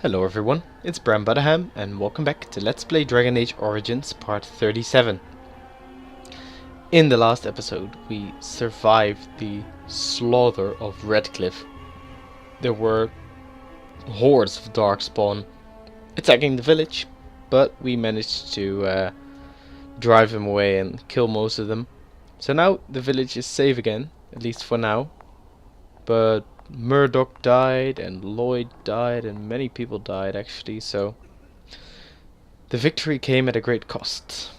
Hello everyone, it's BramButterham and welcome back to Let's Play Dragon Age Origins Part 37. In the last episode we survived the slaughter of Redcliffe. There were hordes of darkspawn attacking the village, but we managed to drive them away and kill most of them. So now the village is safe again, at least for now. But Murdoch died and Lloyd died and many people died actually, so the victory came at a great cost.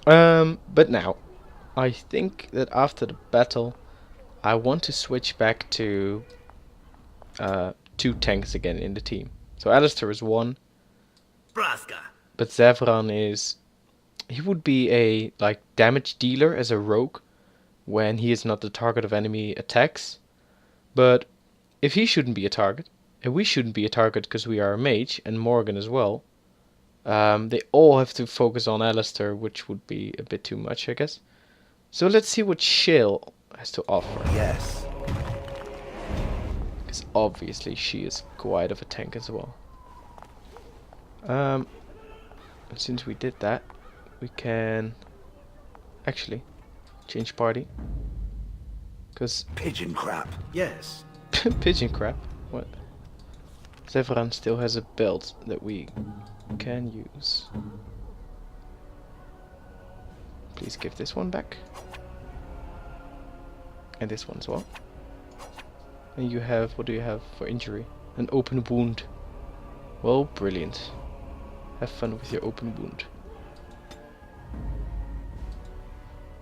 But now I think that after the battle I want to switch back to two tanks again in the team. So Alistair is one, but Zevran is, he would be a like damage dealer as a rogue when he is not the target of enemy attacks. But if he shouldn't be a target, and we shouldn't be a target because we are a mage, and Morgan as well, they all have to focus on Alistair, which would be a bit too much, I guess. So let's see what Shale has to offer. Yes. Because obviously she is quite of a tank as well. And since we did that, we can actually change party. Because Pigeon crap. Yes. pigeon crap. What? Zevran still has a belt that we can use. Please give this one back. And this one as well. And you have, what do you have for injury? An open wound. Well, brilliant. Have fun with your open wound.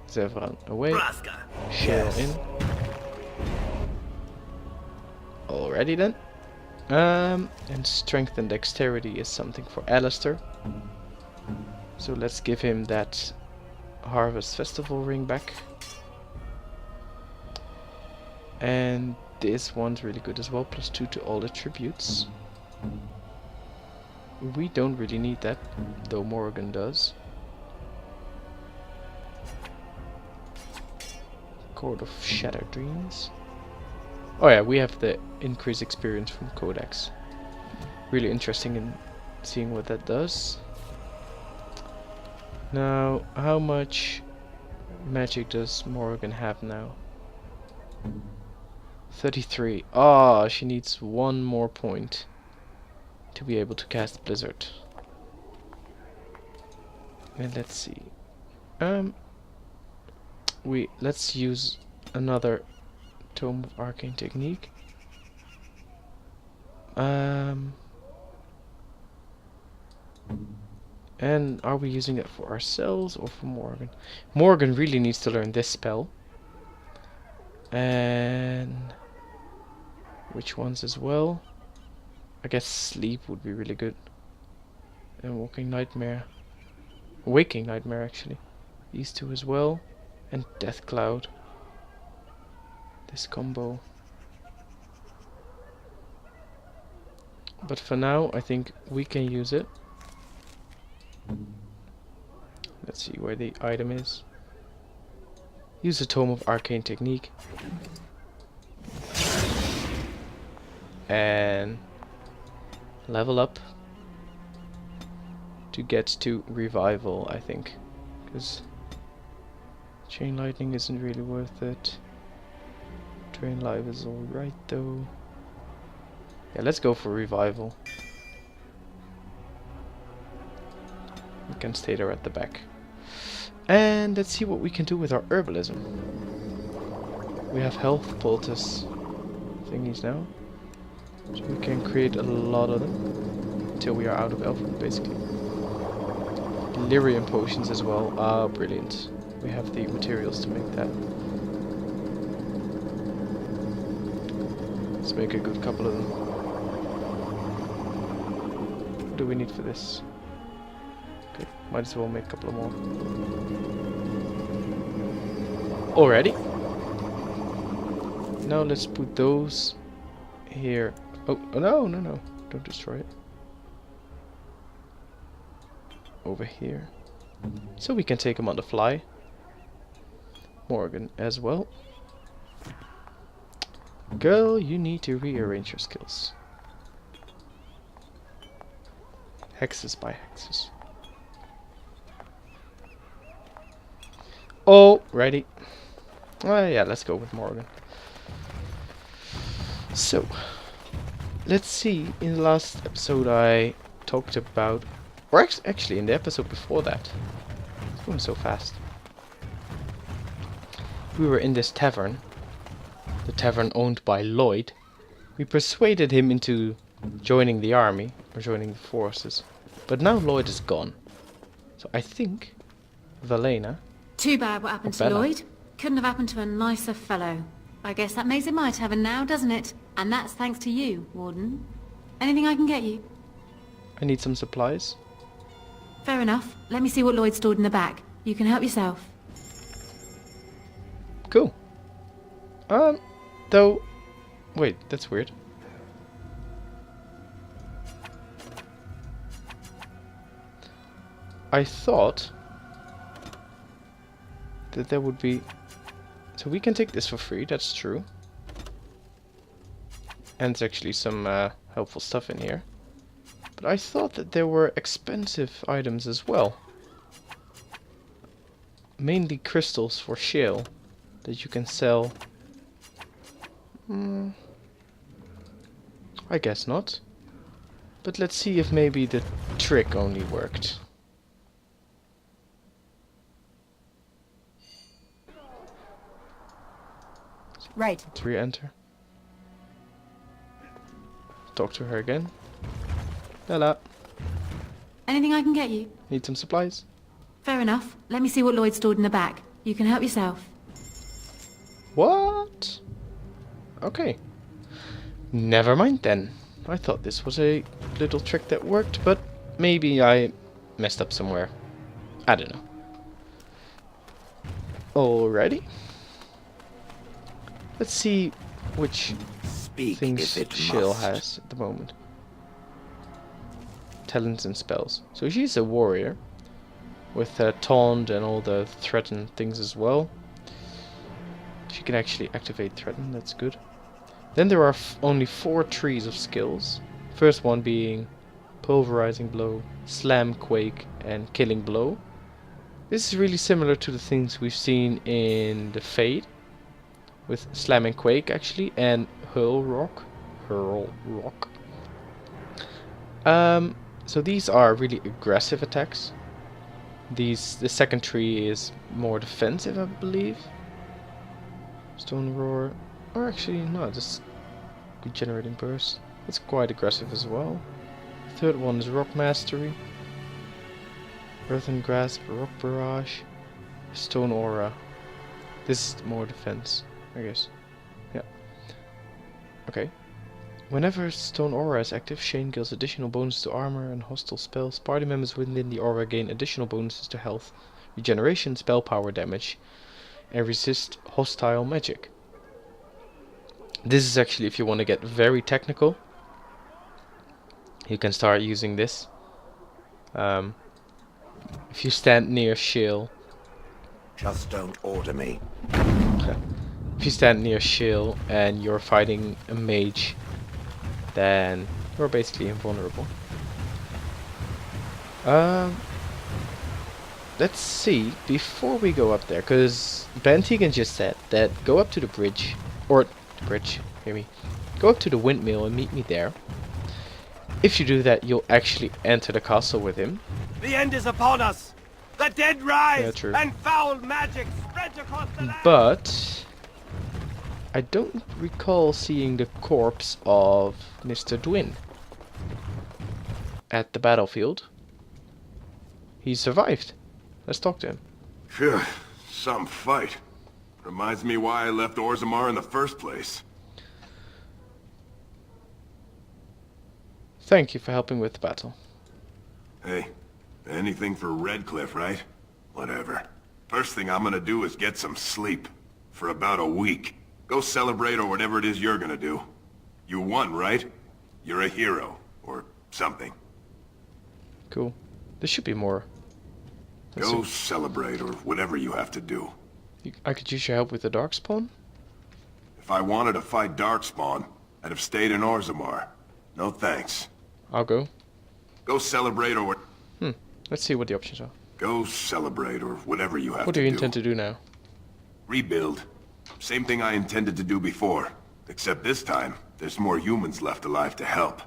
Zevran away. Shale Yes. in. Alrighty then. And strength and dexterity is something for Alistair. So let's give him that Harvest Festival ring back. And this one's really good as well, +2 to all attributes. We don't really need that, though Morgan does. Court of Shattered Dreams. Oh yeah, we have the increased experience from Codex. Really interesting in seeing what that does. Now, how much magic does Morgan have now? 33. Ah, she needs one more point to be able to cast Blizzard. And let's see. Let's use another Tome of Arcane Technique. And are we using it for ourselves or for Morgan? Morgan really needs to learn this spell. And which ones as well? I guess Sleep would be really good. And Waking Nightmare actually. These two as well. And Death Cloud. This combo. But for now, I think we can use it. Let's see where the item is. Use the Tome of Arcane Technique. And level up to get to Revival, I think. Because Chain Lightning isn't really worth it. Drain Life is alright though. Yeah, let's go for Revival. We can stay there at the back. And let's see what we can do with our Herbalism. We have health poultice thingies now. So we can create a lot of them. Until we are out of Elfwood, basically. Delirium potions as well. Ah, brilliant. We have the materials to make that. Let's make a good couple of them. What do we need for this? Okay, might as well make a couple of more. Already? Now let's put those here. Oh, no, no, no. Don't destroy it. Over here. So we can take them on the fly. Morgan as well. Girl, you need to rearrange your skills. Hexes by hexes. Oh, ready. Oh yeah, let's go with Morgan. So, let's see. In the last episode I talked about, or actually in the episode before that. It's going so fast. We were in this tavern. The tavern owned by Lloyd. We persuaded him into joining the army, or joining the forces. But now Lloyd is gone. So I think Valena... Too bad what happened to Bella. Lloyd. Couldn't have happened to a nicer fellow. I guess that makes it my tavern now, doesn't it? And that's thanks to you, Warden. Anything I can get you? I need some supplies. Fair enough. Let me see what Lloyd stored in the back. You can help yourself. Cool. Though... Wait, that's weird. I thought that there would be... So we can take this for free, that's true. And there's actually some helpful stuff in here. But I thought that there were expensive items as well. Mainly crystals for shale that you can sell. I guess not. But let's see if maybe the trick only worked. Right. Let's re-enter. Talk to her again. Hello. Anything I can get you? Need some supplies? Fair enough. Let me see what Lloyd stored in the back. You can help yourself. What? Okay. Never mind then. I thought this was a little trick that worked, but maybe I messed up somewhere. I don't know. Alrighty. Let's see which things Shill has at the moment. Talents and spells. So she's a warrior with taunt and all the threaten things as well. She can actually activate threaten, that's good. Then there are only 4 trees of skills. First one being pulverizing blow, slam quake and killing blow. This is really similar to the things we've seen in the Fade. With slam and quake actually, and hurl rock. So these are really aggressive attacks. The second tree is more defensive, I believe. Stone roar, or actually no, just regenerating burst. It's quite aggressive as well. Third one is rock mastery. Earthen grasp, rock barrage, stone aura. This is more defense, I guess. Yeah. Okay. Whenever Stone Aura is active, Shane gains additional bonuses to armor and hostile spells. Party members within the aura gain additional bonuses to health, regeneration, spell power damage, and resist hostile magic. This is actually, if you want to get very technical, you can start using this. If you stand near Shill, Just don't order me. if you stand near Shill and you're fighting a mage, then you're basically invulnerable. Let's see, before we go up there, because Ben Tegan just said that go up to the bridge, or the bridge, hear me, go up to the windmill and meet me there. If you do that, you'll actually enter the castle with him. The end is upon us! The dead rise! Yeah, true. And foul magic spreads across the land! But I don't recall seeing the corpse of Mr. Dwin at the battlefield. He survived. Let's talk to him. Phew, some fight. Reminds me why I left Orzammar in the first place. Thank you for helping with the battle. Hey, anything for Redcliffe, right? Whatever. First thing I'm gonna do is get some sleep. For about a week. Go celebrate or whatever it is you're gonna do. You won, right? You're a hero. Or something. Cool. There should be more. Let's Go see. celebrate or whatever you have to do. I could use your help with the Darkspawn? If I wanted to fight Darkspawn, I'd have stayed in Orzammar. No thanks. I'll go. Go celebrate or... Let's see what the options are. Go celebrate or whatever you have What to do you do. intend to do now? Rebuild. Same thing I intended to do before. Except this time, there's more humans left alive to help.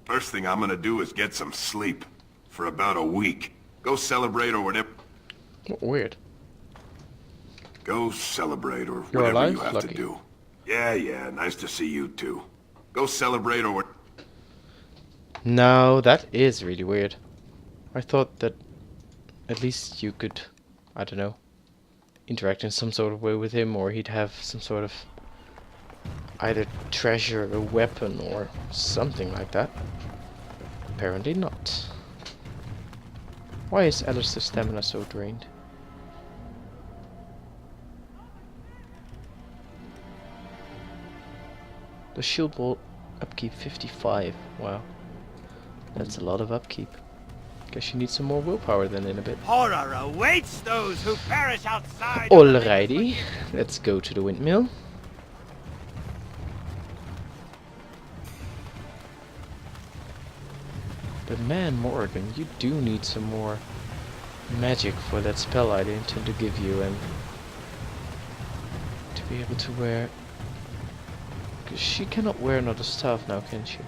First thing I'm gonna do is get some sleep. For about a week. Go celebrate or whatever... What weird. Go celebrate or You're whatever alive? you have Lucky. to do. Yeah, nice to see you too. Go celebrate or what... No, that is really weird. I thought that at least you could, I don't know, interact in some sort of way with him, or he'd have some sort of either treasure, a weapon, or something like that. Apparently not. Why is Alistair's stamina so drained? The shield wall upkeep 55. Wow. That's a lot of upkeep. Guess you need some more willpower then in a bit. Horror awaits those who perish outside. Alrighty, let's go to the windmill. But man, Morgan, you do need some more magic for that spell I intend to give you, and to be able to wear... Because she cannot wear another staff now, can she?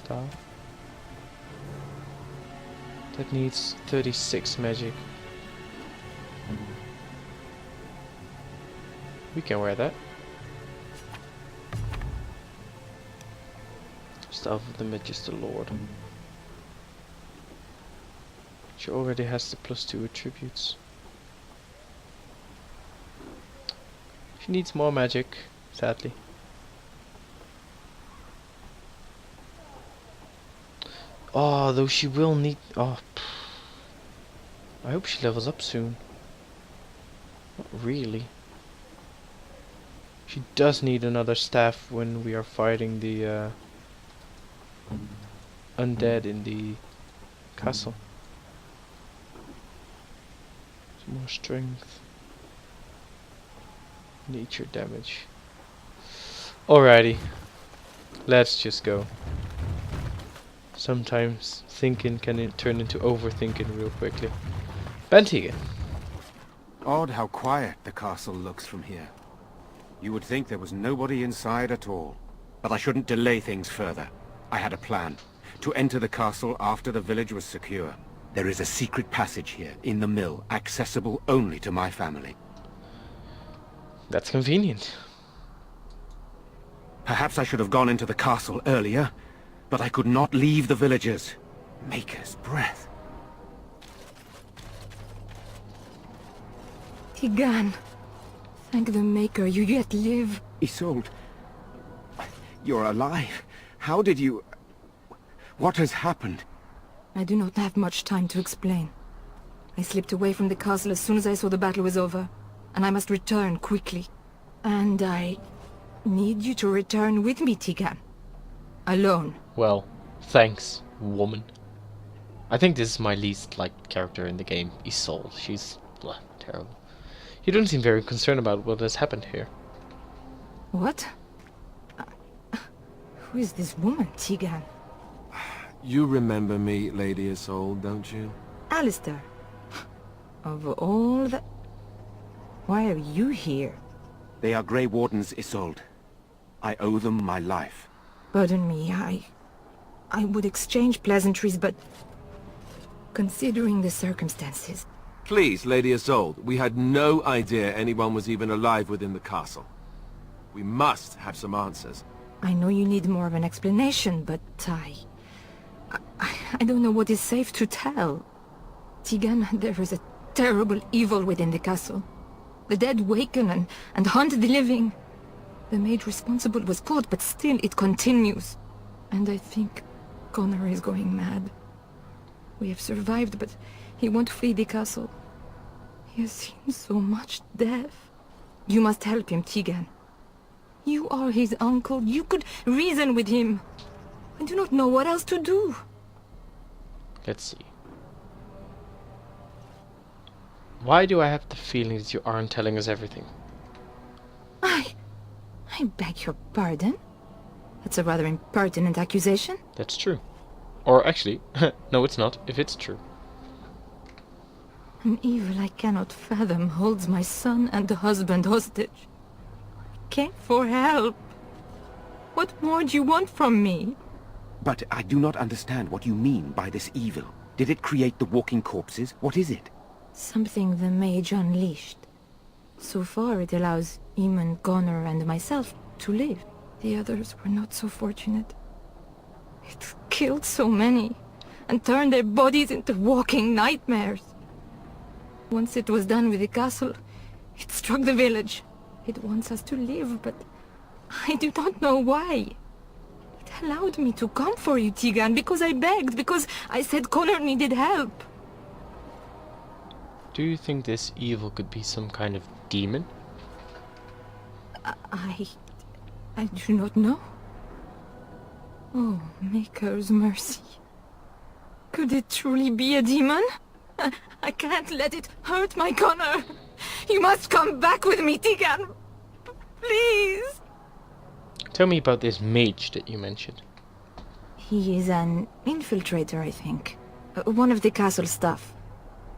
Staff? That needs 36 magic. We can wear that. Staff of the Magister Lord. She already has the +2 attributes. She needs more magic, sadly. Oh, though she will need... Oh, I hope she levels up soon. Not really. She does need another staff when we are fighting the undead in the castle. Some more strength. Nature damage. Alrighty. Let's just go. Sometimes thinking can turn into overthinking real quickly. Bentigan. Odd how quiet the castle looks from here. You would think there was nobody inside at all. But I shouldn't delay things further. I had a plan. To enter the castle after the village was secure. There is a secret passage here, in the mill, accessible only to my family. That's convenient. Perhaps I should have gone into the castle earlier, but I could not leave the villagers. Maker's breath. Tigan, thank the Maker you yet live. Isolde, you're alive. How did you... What has happened? I do not have much time to explain. I slipped away from the castle as soon as I saw the battle was over, and I must return quickly. And I need you to return with me, Tigan. Alone. Well, thanks, woman. I think this is my least liked character in the game, Isolde. She's terrible. You don't seem very concerned about what has happened here. What? Who is this woman, Tigan? You remember me, Lady Isolde, don't you? Alistair. Of all the... Why are you here? They are Grey Wardens, Isolde. I owe them my life. Pardon me, I would exchange pleasantries, but... Considering the circumstances... Please, Lady Isolde, we had no idea anyone was even alive within the castle. We must have some answers. I know you need more of an explanation, but I don't know what is safe to tell. Tigan, there is a terrible evil within the castle. The dead waken and haunt the living. The maid responsible was caught, but still it continues. And I think Connor is going mad. We have survived, but he won't flee the castle. He has seen so much death. You must help him, Tigan. You are his uncle. You could reason with him. I do not know what else to do. Let's see. Why do I have the feeling that you aren't telling us everything? I beg your pardon? That's a rather impertinent accusation. That's true. Or actually, no it's not, if it's true. An evil I cannot fathom holds my son and the husband hostage. I came for help. What more do you want from me? But I do not understand what you mean by this evil. Did it create the walking corpses? What is it? Something the mage unleashed. So far it allows Eamon, Connor and myself to live. The others were not so fortunate. It killed so many, and turned their bodies into walking nightmares. Once it was done with the castle, it struck the village. It wants us to live, but I do not know why. It allowed me to come for you, Tegan, because I begged, because I said Connor needed help. Do you think this evil could be some kind of demon? I do not know. Oh, Maker's mercy. Could it truly be a demon? I can't let it hurt my Connor. You must come back with me, Tegan. Please. Tell me about this mage that you mentioned. He is an infiltrator, I think. One of the castle staff.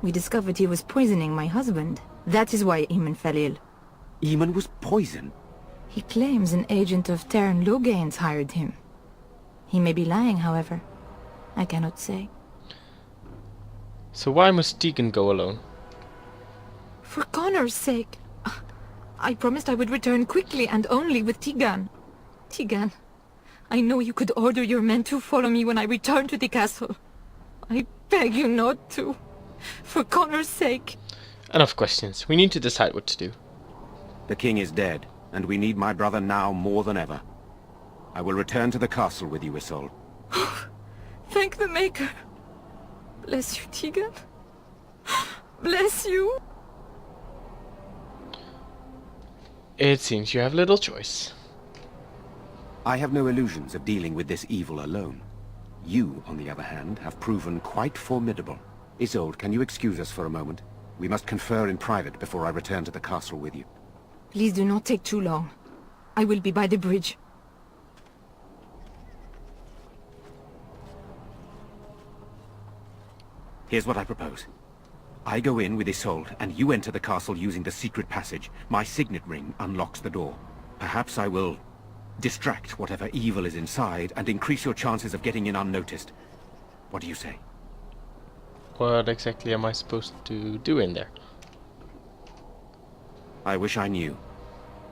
We discovered he was poisoning my husband. That is why Eamon fell ill. Eamon was poisoned? He claims an agent of Terran Logain's hired him. He may be lying, however. I cannot say. So why must Tegan go alone? For Connor's sake. I promised I would return quickly and only with Tegan. Tegan, I know you could order your men to follow me when I return to the castle. I beg you not to. For Connor's sake. Enough questions. We need to decide what to do. The king is dead, and we need my brother now more than ever. I will return to the castle with you, Isolde. Thank the Maker. Bless you, Tegan. Bless you. It seems you have little choice. I have no illusions of dealing with this evil alone. You, on the other hand, have proven quite formidable. Isolde, can you excuse us for a moment? We must confer in private before I return to the castle with you. Please do not take too long. I will be by the bridge. Here's what I propose. I go in with Isolde, and you enter the castle using the secret passage. My signet ring unlocks the door. Perhaps I will distract whatever evil is inside and increase your chances of getting in unnoticed. What do you say? What exactly am I supposed to do in there? I wish I knew.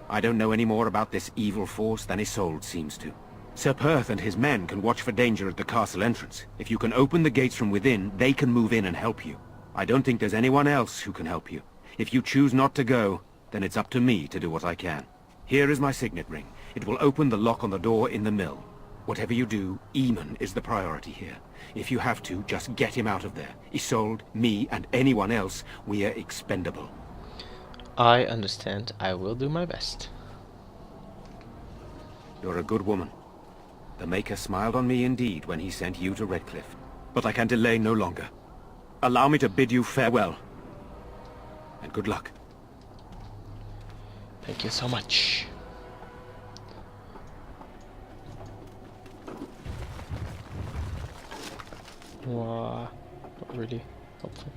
I don't know any more about this evil force than Isolde seems to. Sir Perth and his men can watch for danger at the castle entrance. If you can open the gates from within, they can move in and help you. I don't think there's anyone else who can help you. If you choose not to go, then it's up to me to do what I can. Here is my signet ring. It will open the lock on the door in the mill. Whatever you do, Eamon is the priority here. If you have to, just get him out of there. Isolde, me, and anyone else, we are expendable. I understand. I will do my best. You're a good woman. The Maker smiled on me indeed when he sent you to Redcliffe. But I can delay no longer. Allow me to bid you farewell. And good luck. Thank you so much. Wow, not really helpful.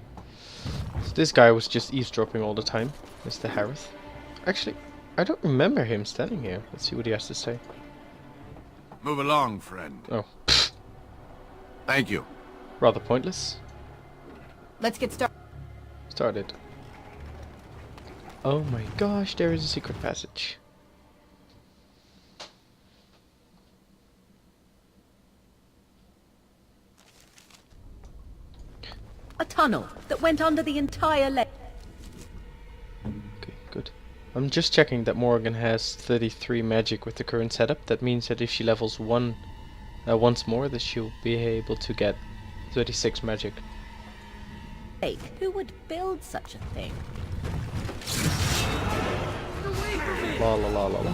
So this guy was just eavesdropping all the time, Mr. Harris. Actually, I don't remember him standing here. Let's see what he has to say. Move along, friend. Oh, Thank you. rather pointless. Let's get started. Started. Oh my gosh, there is a secret passage. A tunnel that went under the entire lake. Okay, good. I'm just checking that Morgan has 33 magic with the current setup. That means that if she levels once more, that she'll be able to get 36 magic. Who would build such a thing? La la la la la.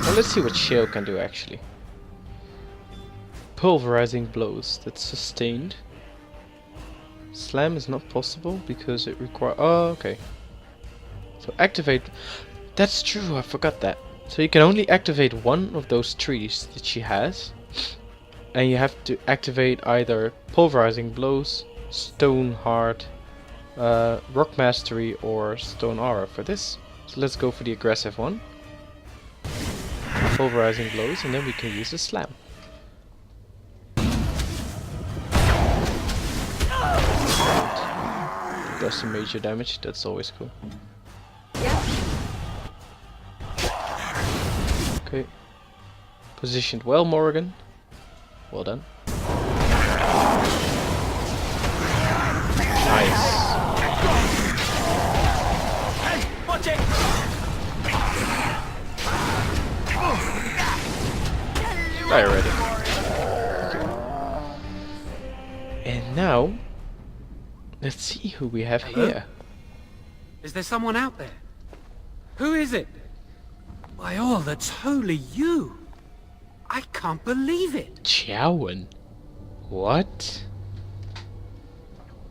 Well, let's see what Shale can do actually. Pulverizing blows. That's sustained. Slam is not possible because it requires... Oh, okay. So activate... That's true, I forgot that. So you can only activate one of those trees that she has. And you have to activate either Pulverizing Blows, Stone Heart, Rock Mastery or Stone Aura for this. So let's go for the aggressive one. Pulverizing Blows, and then we can use a Slam. Does some major damage, that's always cool. Okay. Positioned well, Morrigan. Well done. Nice. Hey, watch it! Die already. And now, let's see who we have here. Is there someone out there? Who is it? By all that's holy, you! I can't believe it! Jowan? What?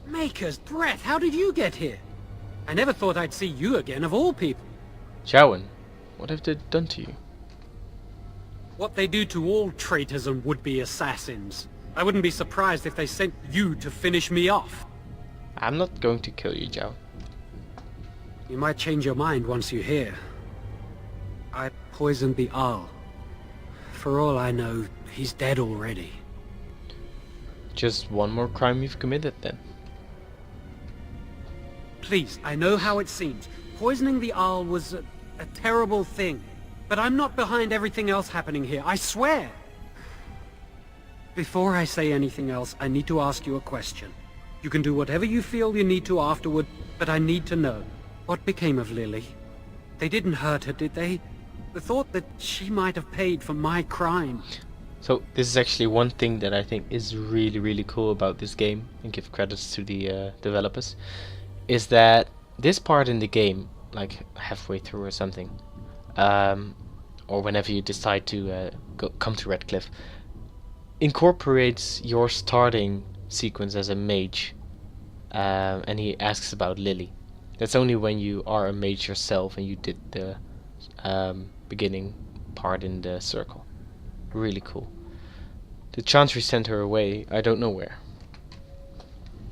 Maker's breath, how did you get here? I never thought I'd see you again, of all people. Jowan, what have they done to you? What they do to all traitors and would-be assassins. I wouldn't be surprised if they sent you to finish me off. I'm not going to kill you, Jowan. You might change your mind once you hear. I poisoned the Arl. For all I know, he's dead already. Just one more crime you've committed then. Please, I know how it seems. Poisoning the Arl was a terrible thing. But I'm not behind everything else happening here, I swear! Before I say anything else, I need to ask you a question. You can do whatever you feel you need to afterward, but I need to know. What became of Lily? They didn't hurt her, did they? The thought that she might have paid for my crime. So this is actually one thing that I think is really, really cool about this game, and give credits to the developers, is that this part in the game, like halfway through or something, or whenever you decide to come to Redcliffe, incorporates your starting sequence as a mage, and he asks about Lily. That's only when you are a mage yourself and you did the beginning part in the circle. Really cool. The Chantry sent her away, I don't know where.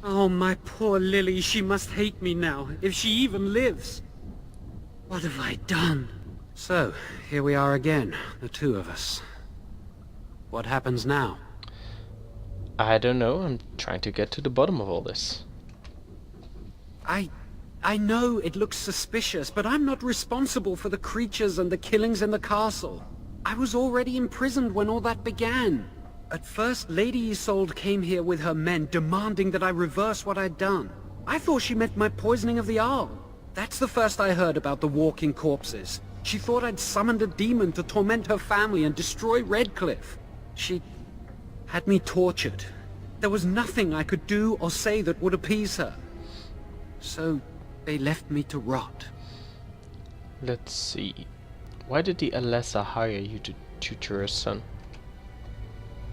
Oh, my poor Lily, she must hate me now, if she even lives. What have I done? So, here we are again, the two of us. What happens now? I don't know, I'm trying to get to the bottom of all this. I know it looks suspicious, but I'm not responsible for the creatures and the killings in the castle. I was already imprisoned when all that began. At first, Lady Isolde came here with her men, demanding that I reverse what I'd done. I thought she meant my poisoning of the Arl. That's the first I heard about the walking corpses. She thought I'd summoned a demon to torment her family and destroy Redcliffe. She had me tortured. There was nothing I could do or say that would appease her. So they left me to rot. Let's see. Why did the Alessa hire you to tutor her son?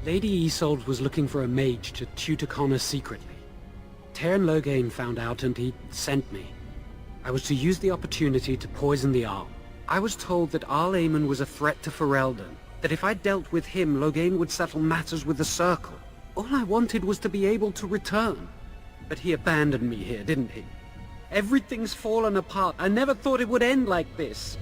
Lady Isolde was looking for a mage to tutor Connor secretly. Teyrn Loghain found out and he sent me. I was to use the opportunity to poison the Arl. I was told that Arl Eamon was a threat to Ferelden, that if I dealt with him, Loghain would settle matters with the Circle. All I wanted was to be able to return. But he abandoned me here, didn't he? Everything's fallen apart. I never thought it would end like this.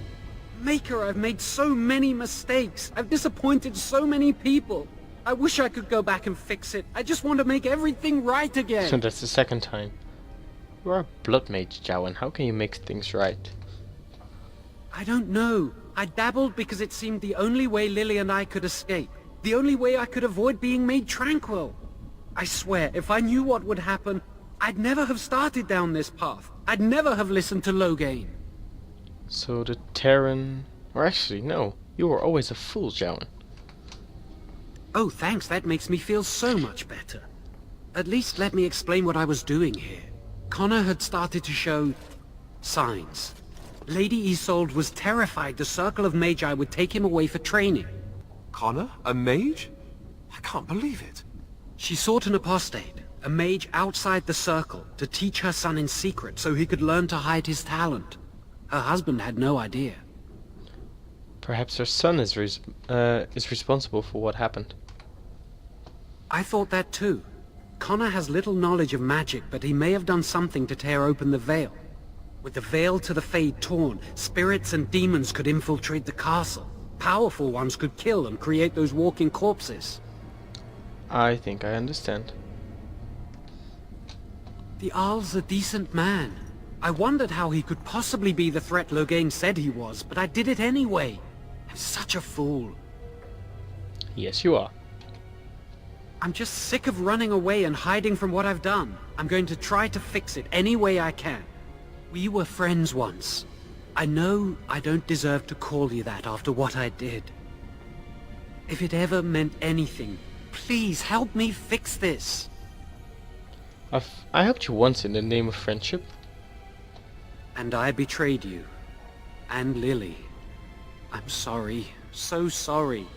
Maker, I've made so many mistakes. I've disappointed so many people. I wish I could go back and fix it. I just want to make everything right again. So that's the second time. You are a blood mage, Jowan. How can you make things right? I don't know. I dabbled because it seemed the only way Lily and I could escape. The only way I could avoid being made tranquil. I swear, if I knew what would happen, I'd never have started down this path. I'd never have listened to Loghain. So the Terran... Or actually, no. You were always a fool, Jowan. Oh, thanks. That makes me feel so much better. At least let me explain what I was doing here. Connor had started to show signs. Lady Isolde was terrified the Circle of Magi would take him away for training. Connor? A mage? I can't believe it. She sought an apostate, A mage outside the circle to teach her son in secret so he could learn to hide his talent. Her husband had no idea. Perhaps her son is responsible for what happened. I thought that too. Connor has little knowledge of magic, but he may have done something to tear open the veil. With the veil to the Fade torn, spirits and demons could infiltrate the castle. Powerful ones could kill and create those walking corpses. I think I understand. The Arl's a decent man. I wondered how he could possibly be the threat Loghain said he was, but I did it anyway. I'm such a fool. Yes, you are. I'm just sick of running away and hiding from what I've done. I'm going to try to fix it any way I can. We were friends once. I know I don't deserve to call you that after what I did. If it ever meant anything, please help me fix this. I helped you once in the name of friendship. And I betrayed you. And Lily. I'm sorry. So sorry.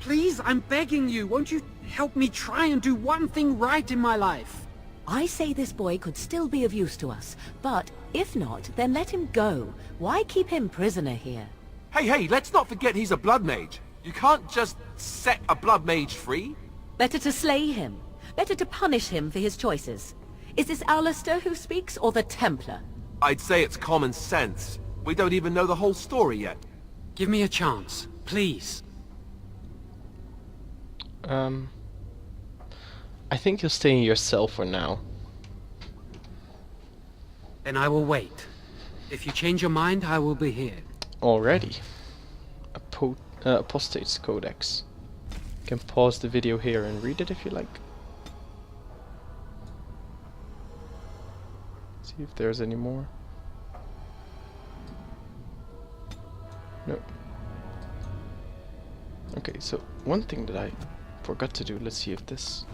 Please, I'm begging you, won't you help me try and do one thing right in my life? I say this boy could still be of use to us, but if not, then let him go. Why keep him prisoner here? Hey, let's not forget he's a blood mage. You can't just set a blood mage free. Better to slay him. Better to punish him for his choices. Is this Alistair who speaks, or the Templar? I'd say it's common sense. We don't even know the whole story yet. Give me a chance, please. I think you'll stay in your cell for now. Then I will wait. If you change your mind, I will be here. Already. Apostate's Codex. You can pause the video here and read it if you like. See if there's any more. No. Okay, so one thing that I forgot to do, let's see if this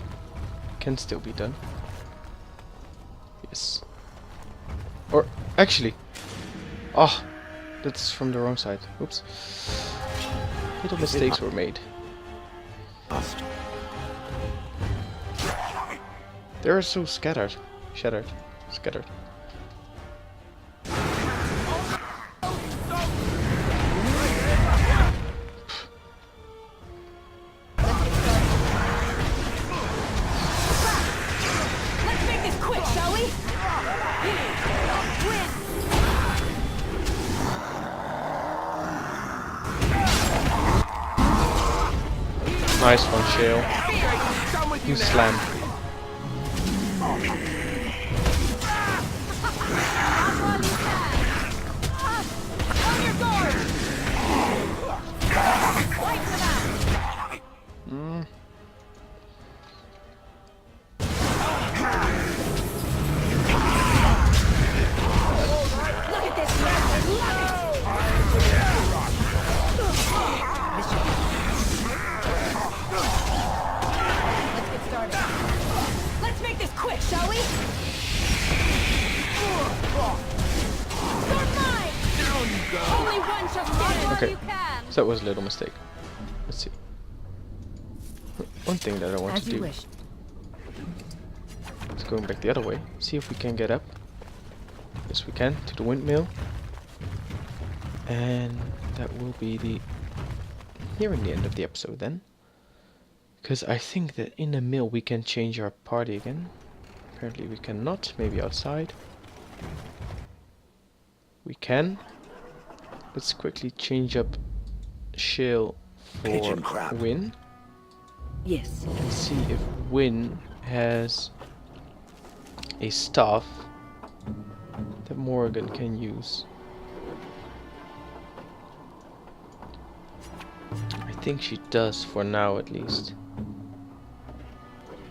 can still be done. Yes. Or, actually, that's from the wrong side. Oops. Little mistakes were made. They're so scattered. Scattered. Nice one, Shale. You slam. Okay, so that was a little mistake. Let's see. One thing that I want to do is going back the other way. See if we can get up. Yes, we can, to the windmill. And that will be the nearing the end of the episode then. Because I think that in the mill we can change our party again. Apparently we cannot. Maybe outside. We can. Let's quickly change up Shale for Win. Yes. And see if Win has a staff that Morrigan can use. I think she does for now at least.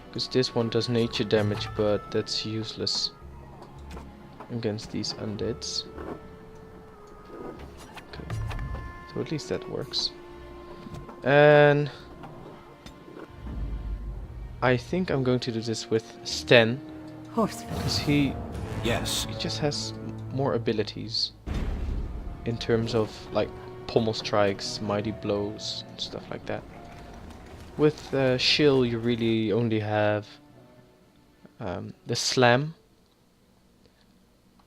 Because this one does nature damage, but that's useless against these undeads. Okay. So at least that works. And I think I'm going to do this with Sten. Because he just has more abilities in terms of like pommel strikes, mighty blows, stuff like that. With Shill you really only have the slam,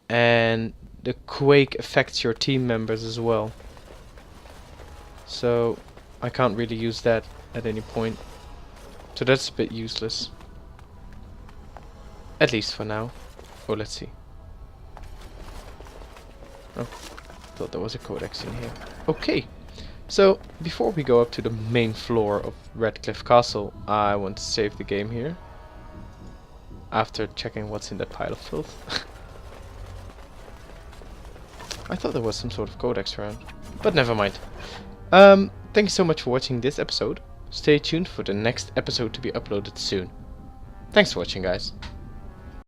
and the quake affects your team members as well. So I can't really use that at any point. So that's a bit useless. At least for now. Oh, let's see. Oh, thought there was a codex in here. Okay. So, before we go up to the main floor of Redcliffe Castle, I want to save the game here. After checking what's in that pile of filth. I thought there was some sort of codex around. But never mind. Thank you so much for watching this episode. Stay tuned for the next episode to be uploaded soon. Thanks for watching, guys.